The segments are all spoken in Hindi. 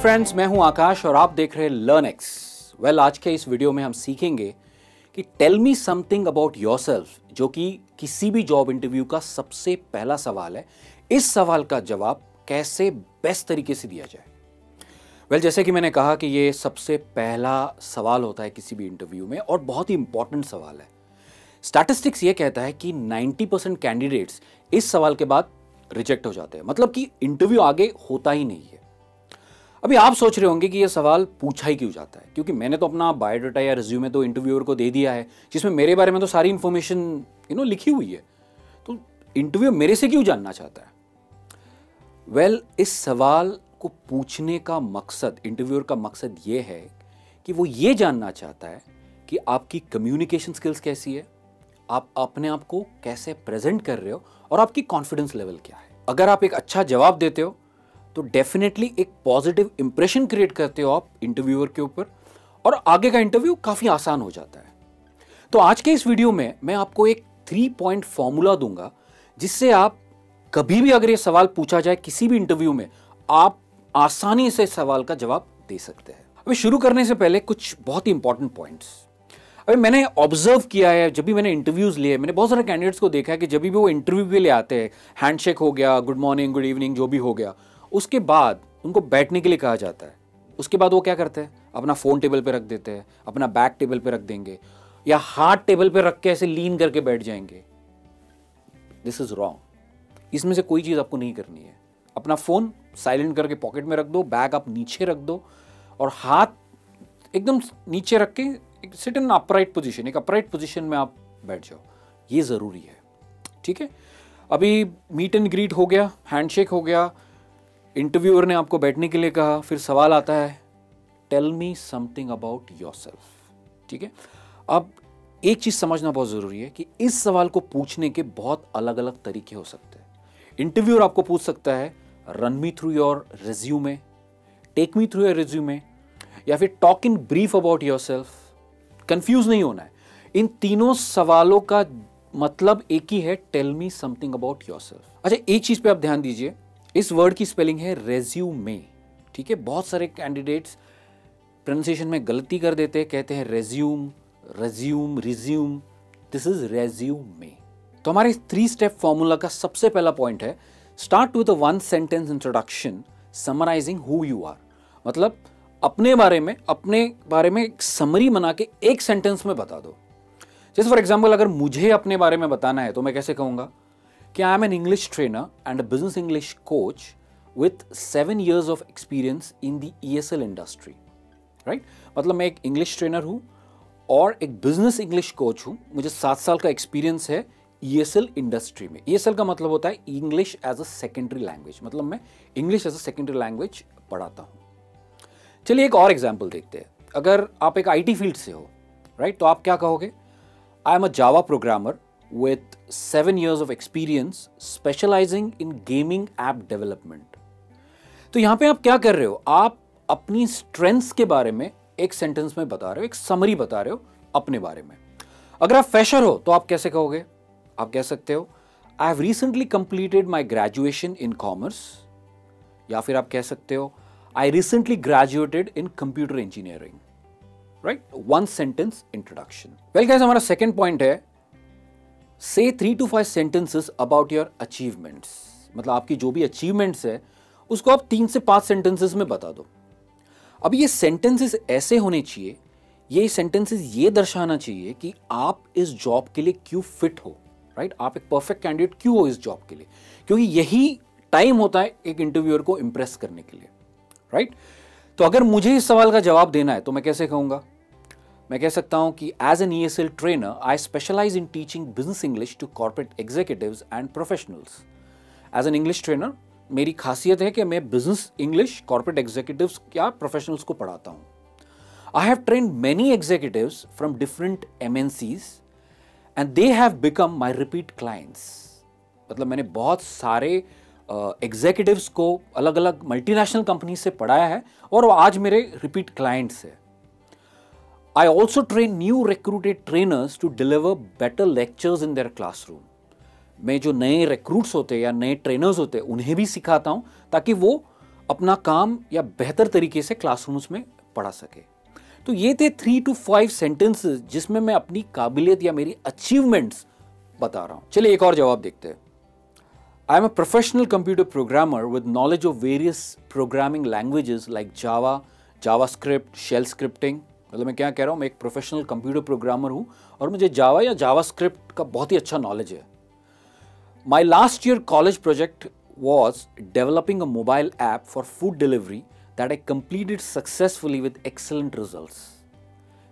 फ्रेंड्स, मैं हूं आकाश और आप देख रहे हैं लर्नएक्स। वेल, आज के इस वीडियो में हम सीखेंगे कि tell me something about yourself, जो कि किसी भी जॉब इंटरव्यू का सबसे पहला सवाल है। इस सवाल का जवाब कैसे बेस्ट तरीके से दिया जाए। वेल, जैसे कि मैंने कहा कि ये सबसे पहला सवाल होता है किसी भी इंटरव्यू में और बहुत ही इंपॉर्टेंट सवाल है। स्टैटिस्टिक्स ये कहता है कि 90% कैंडिडेट्स इस सवाल के बाद रिजेक्ट हो जाते हैं, मतलब कि इंटरव्यू आगे होता ही नहीं है। अभी आप सोच रहे होंगे कि ये सवाल पूछा ही क्यों जाता है, क्योंकि मैंने तो अपना बायोडाटा या रिज्यूमे तो इंटरव्यूअर को दे दिया है, जिसमें मेरे बारे में तो सारी इंफॉर्मेशन लिखी हुई है। तो इंटरव्यू मेरे से क्यों जानना चाहता है? वेल, इस सवाल को पूछने का मकसद, इंटरव्यूअर का मकसद ये है कि वो ये जानना चाहता है कि आपकी कम्युनिकेशन स्किल्स कैसी है, आप अपने आप को कैसे प्रेजेंट कर रहे हो और आपकी कॉन्फिडेंस लेवल क्या है। अगर आप एक अच्छा जवाब देते हो तो डेफिनेटली एक पॉजिटिव इंप्रेशन क्रिएट करते हो आप इंटरव्यूअर के ऊपर, और आगे का इंटरव्यू काफी आसान हो जाता है। तो आज के इस वीडियो में मैं आपको एक 3 पॉइंट फॉर्मूला दूंगा, जिससे आप कभी भी अगर ये सवाल पूछा जाए किसी भी इंटरव्यू में, आप आसानी से सवाल का जवाब दे सकते हैं। अभी शुरू करने से पहले कुछ बहुत ही इंपॉर्टेंट पॉइंट्स। अभी मैंने ऑब्जर्व किया है, जब भी मैंने इंटरव्यूज लिए, मैंने बहुत सारे कैंडिडेट्स को देखा है कि जब भी वो इंटरव्यू के लिए आते हैं, हैंडशेक हो गया, गुड मॉर्निंग, गुड इवनिंग, जो भी हो गया, उसके बाद उनको बैठने के लिए कहा जाता है। उसके बाद वो क्या करते हैं, अपना फोन टेबल पे रख देते हैं, अपना बैग टेबल पे रख देंगे, या हाथ टेबल पे रख के ऐसे लीन करके बैठ जाएंगे। This is wrong. इसमें से कोई चीज आपको नहीं करनी है। अपना फोन साइलेंट करके पॉकेट में रख दो, बैग आप नीचे रख दो और हाथ एकदम नीचे रख के सिट इन अपराइट पोजीशन, एक अपराइट पोजीशन में आप बैठ जाओ। ये जरूरी है, ठीक है। अभी मीट एंड ग्रीट हो गया, हैंडशेक हो गया, इंटरव्यूअर ने आपको बैठने के लिए कहा, फिर सवाल आता है tell me something about yourself, ठीक है। अब एक चीज समझना बहुत जरूरी है कि इस सवाल को पूछने के बहुत अलग अलग तरीके हो सकते हैं। इंटरव्यूअर आपको पूछ सकता है run me through your resume, take me through your resume, या फिर talk in brief about yourself. Confuse नहीं होना है, इन तीनों सवालों का मतलब एक ही है, tell me something about yourself. अच्छा, एक चीज पे आप ध्यान दीजिए, इस वर्ड की स्पेलिंग है रेज्यूमे, ठीक है। बहुत सारे कैंडिडेट्स प्रोनाउंसिएशन में गलती कर देते हैं, कहते हैं resume, resume, resume. This is resume. तो हमारे 3 स्टेप फॉर्मूला का सबसे पहला पॉइंट है, start with a 1 sentence introduction summarising who you are. मतलब अपने बारे में एक समरी बना के एक सेंटेंस में बता दो। जैसे फॉर एग्जाम्पल, अगर मुझे अपने बारे में बताना है तो मैं कैसे कहूंगा कि आई am an English trainer and a business English coach with 7 years of experience in the ESL industry, right. मतलब मैं एक इंग्लिश ट्रेनर हूं और एक बिजनेस इंग्लिश कोच हूं, मुझे 7 साल का एक्सपीरियंस है ESL इंडस्ट्री में। ESL का मतलब होता है English as a secondary language, मतलब मैं English as a secondary language पढ़ाता हूं। चलिए एक और एग्जाम्पल देखते हैं। अगर आप एक IT फील्ड से हो, राइट, तो आप क्या कहोगे? आई am a Java programmer with 7 years of experience specializing in gaming app development। तो यहां पे आप क्या कर रहे हो? आप अपनी स्ट्रेंथ्स के बारे में एक सेंटेंस में बता रहे हो, एक समरी बता रहे हो अपने बारे में। अगर आप फ्रेशर हो तो आप कैसे कहोगे? आप कह सकते हो I have recently completed my graduation in commerce, या फिर आप कह सकते हो I recently graduated in computer engineering, right. 1 sentence introduction. Well guys, हमारा सेकेंड पॉइंट है, Say 3 to 5 sentences about your achievements। मतलब आपकी जो भी अचीवमेंट्स है उसको आप 3 से 5 सेंटेंसेस में बता दो। अब ये सेंटेंसेस ऐसे होने चाहिए, ये सेंटेंसेस ये दर्शाना चाहिए कि आप इस जॉब के लिए क्यों फिट हो, राइट। आप एक परफेक्ट कैंडिडेट क्यों हो इस जॉब के लिए, क्योंकि यही टाइम होता है एक इंटरव्यूअर को इंप्रेस करने के लिए, राइट। तो अगर मुझे इस सवाल का जवाब देना है तो मैं कैसे कहूंगा? मैं कह सकता हूं कि as an ESL trainer I specialise in teaching business English to corporate executives and professionals. As an English trainer मेरी खासियत है कि मैं बिजनेस इंग्लिश कॉर्पोरेट एग्जीक्यूटिव्स या प्रोफेशनल्स को पढ़ाता हूं। I have trained many executives from different MNCs and they have become my repeat clients. मतलब मैंने बहुत सारे एग्जीक्यूटिव्स को अलग अलग मल्टीनेशनल कंपनी से पढ़ाया है और वो आज मेरे रिपीट क्लाइंट्स है। I also train new recruited trainers to deliver better lectures in their classroom। मैं जो नए रिक्रूट्स होते हैं या नए ट्रेनर्स होते हैं उन्हें भी सिखाता हूं ताकि वो अपना काम या बेहतर तरीके से क्लासरूम्स में पढ़ा सके। तो ये थे 3 to 5 सेंटेंसेस जिसमें मैं अपनी काबिलियत या मेरी अचीवमेंट्स बता रहा हूं। चलिए एक और जवाब देखते हैं। I am a professional computer programmer with knowledge of various programming languages like Java, JavaScript, shell scripting. मतलब मैं क्या कह रहा हूं, मैं एक प्रोफेशनल कंप्यूटर प्रोग्रामर हूं और मुझे जावा या जावास्क्रिप्ट का बहुत ही अच्छा नॉलेज है। My last year college project was developing a mobile app for food delivery that I completed successfully with excellent results.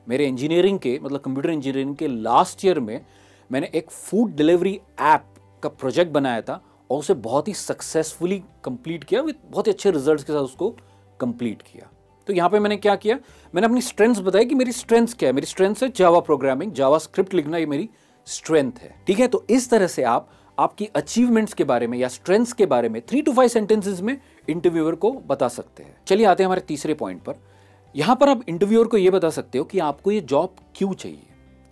मेरे इंजीनियरिंग के मतलब कंप्यूटर इंजीनियरिंग के लास्ट ईयर में मैंने एक फूड डिलीवरी ऐप का प्रोजेक्ट बनाया था और उसे बहुत ही सक्सेसफुली कंप्लीट किया, विद बहुत ही अच्छे रिजल्ट्स के साथ उसको कंप्लीट किया। तो यहाँ पे मैंने क्या किया, मैंने अपनी स्ट्रेंथ्स बताई कि मेरी स्ट्रेंथ्स क्या है। मेरी स्ट्रेंथ्स है जावा प्रोग्रामिंग, जावा स्क्रिप्ट लिखना, ये मेरी स्ट्रेंथ है। ठीक है, तो इस तरह से आप आपकी अचीवमेंट्स के बारे में या स्ट्रेंथ्स के बारे में 3 to 5 सेंटेंसेस में इंटरव्यूअर को बता सकते हैं। चलिए आते हैं हमारे तीसरे पॉइंट पर। यहां पर आप इंटरव्यूअर को यह बता सकते हो कि आपको ये जॉब क्यों चाहिए।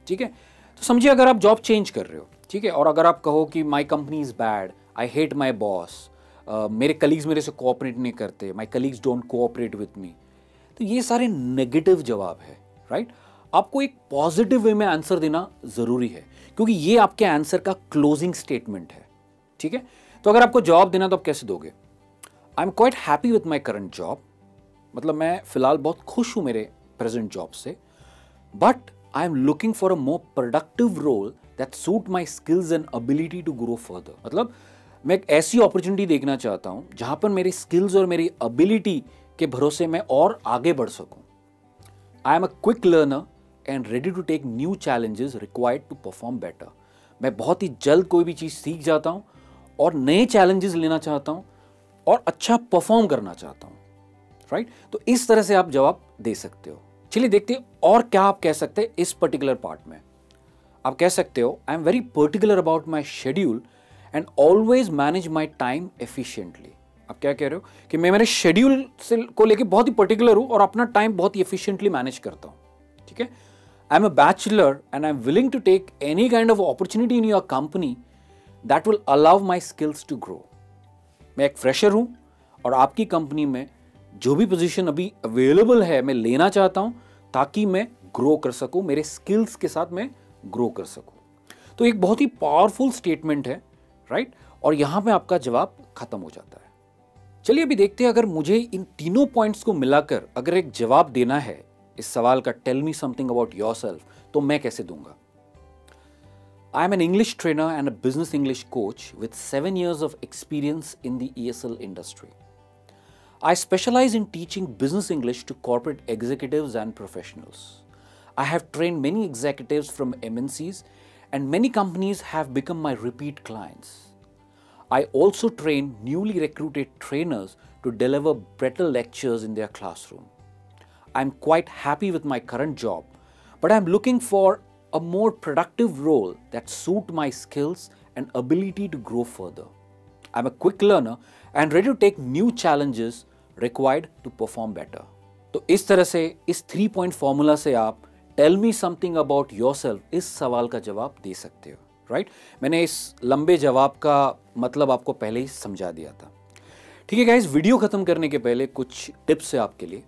ठीक है, तो समझिए अगर आप जॉब चेंज कर रहे हो, ठीक है, और अगर आप कहो कि my company is bad, I hate my boss, मेरे कलीग्स मेरे से कोऑपरेट नहीं करते, माई colleagues don't cooperate with me, तो ये सारे नेगेटिव जवाब है। राइट, आपको एक पॉजिटिव वे में आंसर देना जरूरी है क्योंकि ये आपके आंसर का क्लोजिंग स्टेटमेंट है। ठीक है, तो अगर आपको जवाब देना तो आप कैसे दोगे? I am quite happy with my current job, मतलब मैं फिलहाल बहुत खुश हूं मेरे प्रेजेंट जॉब से, but I am looking for a more productive role that suit my skills and ability to grow further. मतलब मैं एक ऐसी अपॉर्चुनिटी देखना चाहता हूं जहां पर मेरी स्किल्स और मेरी एबिलिटी के भरोसे मैं और आगे बढ़ सकूं। I am a quick learner and ready to take new challenges required to perform better. मैं बहुत ही जल्द कोई भी चीज़ सीख जाता हूँ और नए चैलेंजेस लेना चाहता हूँ और अच्छा परफॉर्म करना चाहता हूँ। राइट, तो इस तरह से आप जवाब दे सकते हो। चलिए देखते हैं और क्या आप कह सकते हैं इस पर्टिकुलर पार्ट में। आप कह सकते हो I am very particular about my schedule and always manage my time efficiently. आप क्या कह रहे हो कि मैं मेरे शेड्यूल से को लेके बहुत ही पर्टिकुलर हूँ और अपना टाइम बहुत ही एफिशिएंटली मैनेज करता हूँ। ठीक है, I'm a bachelor and I'm willing to take any kind of opportunity in your company that will allow my skills to grow. मैं एक फ्रेशर हूं और आपकी कंपनी में जो भी पोजीशन अभी अवेलेबल है मैं लेना चाहता हूं ताकि मैं ग्रो कर सकूं, मेरे स्किल्स के साथ मैं ग्रो कर सकूं। तो एक बहुत ही पावरफुल स्टेटमेंट है, राइट, और यहां पे आपका जवाब खत्म हो जाता है। चलिए अभी देखते हैं अगर मुझे इन तीनों पॉइंट्स को मिलाकर अगर एक जवाब देना है इस सवाल का, tell me something about yourself, तो मैं कैसे दूंगा? I am an English trainer and a business English coach with 7 years of experience in the ESL industry. I specialize in teaching business English to corporate executives and professionals. I have trained many executives from MNCs and many companies have become my repeat clients. I also train newly recruited trainers to deliver better lectures in their classroom. I'm quite happy with my current job, but I'm looking for a more productive role that suit my skills and ability to grow further. I'm a quick learner and ready to take new challenges required to perform better. तो इस तरह से इस 3-point फॉर्मूला से आप tell me something about yourself इस सवाल का जवाब दे सकते हो। राइट, मैंने इस लंबे जवाब का मतलब आपको पहले ही समझा दिया था। ठीक है गाइस, वीडियो खत्म करने के पहले कुछ टिप्स है आपके लिए।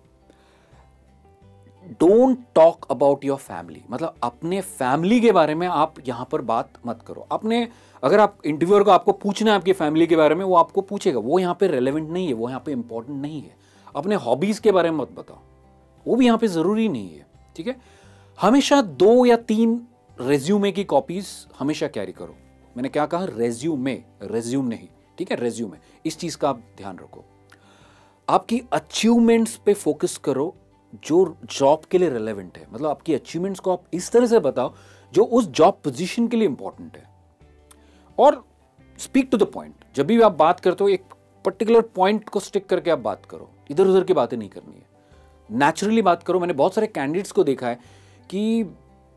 Don't talk about your family, मतलब अपने फैमिली के बारे में आप यहां पर बात मत करो। अपने अगर आप इंटरव्यूअर को आपको पूछना है आपकी फैमिली के बारे में, वो आपको पूछेगा, वो यहाँ पे रेलेवेंट नहीं है, वो यहाँ पे इंपॉर्टेंट नहीं है। अपने हॉबीज के बारे में मत बताओ, वो भी यहाँ पे जरूरी नहीं है। ठीक है, हमेशा 2 या 3 रेज्यूमे की कॉपीज हमेशा कैरी करो। मैंने क्या कहा, रेज्यूमे, रेज्यूम नहीं। ठीक है, रेज्यूमे, इस चीज का आप ध्यान रखो। आपकी अचीवमेंट्स पे फोकस करो जो जॉब के लिए रेलेवेंट है। मतलब आपकी अचीवमेंट्स को आप इस तरह से बताओ जो उस जॉब पोजीशन के लिए इंपॉर्टेंट है, और स्पीक टू द पॉइंट। जब भी आप बात करते हो एक पर्टिकुलर पॉइंट को स्टिक करके आप बात करो, इधर उधर की बातें नहीं करनी है, नेचुरली बात करो। मैंने बहुत सारे कैंडिडेट्स को देखा है कि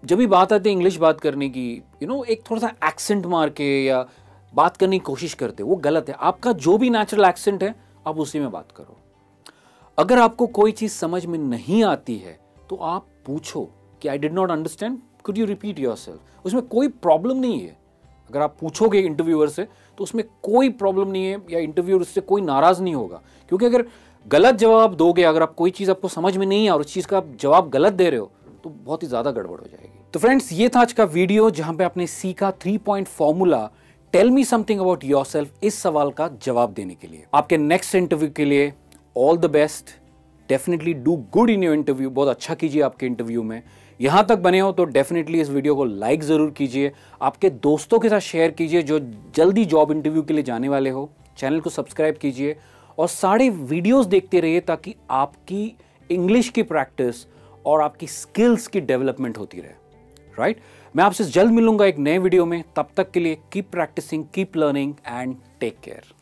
जब भी बात आती है इंग्लिश बात करने की, एक थोड़ा सा एक्सेंट मार के या बात करने की कोशिश करते, वो गलत है। आपका जो भी नेचुरल एक्सेंट है आप उसी में बात करो। अगर आपको कोई चीज समझ में नहीं आती है तो आप पूछो कि I did not understand, could you repeat yourself. उसमें कोई प्रॉब्लम नहीं है। अगर आप पूछोगे इंटरव्यूअर से तो उसमें कोई प्रॉब्लम नहीं है, या इंटरव्यूअर उससे कोई नाराज नहीं होगा। क्योंकि अगर गलत जवाब दोगे, अगर आप कोई चीज़ आपको समझ में नहीं है और उस चीज़ का आप जवाब गलत दे रहे हो तो बहुत ही ज़्यादा गड़बड़ हो जाएगी। तो फ्रेंड्स, ये था आज का वीडियो जहां पे आपने सीखा 3 point formula tell me something about yourself इस सवाल का जवाब देने के लिए। आपके नेक्स्ट इंटरव्यू के लिए all the best. Definitely do good in your interview, बहुत अच्छा कीजिए आपके इंटरव्यू में। यहां तक बने हो तो डेफिनेटली इस वीडियो को लाइक ज़रूर कीजिए, आपके दोस्तों के साथ शेयर कीजिए जो जल्दी जॉब इंटरव्यू के लिए जाने वाले हो। चैनल को सब्सक्राइब कीजिए और सारे वीडियोस देखते रहिए ताकि आपकी इंग्लिश की प्रैक्टिस और आपकी स्किल्स की डेवलपमेंट होती रहे। राइट? मैं आपसे जल्द मिलूंगा एक नए वीडियो में। तब तक के लिए keep practising, keep learning and take care.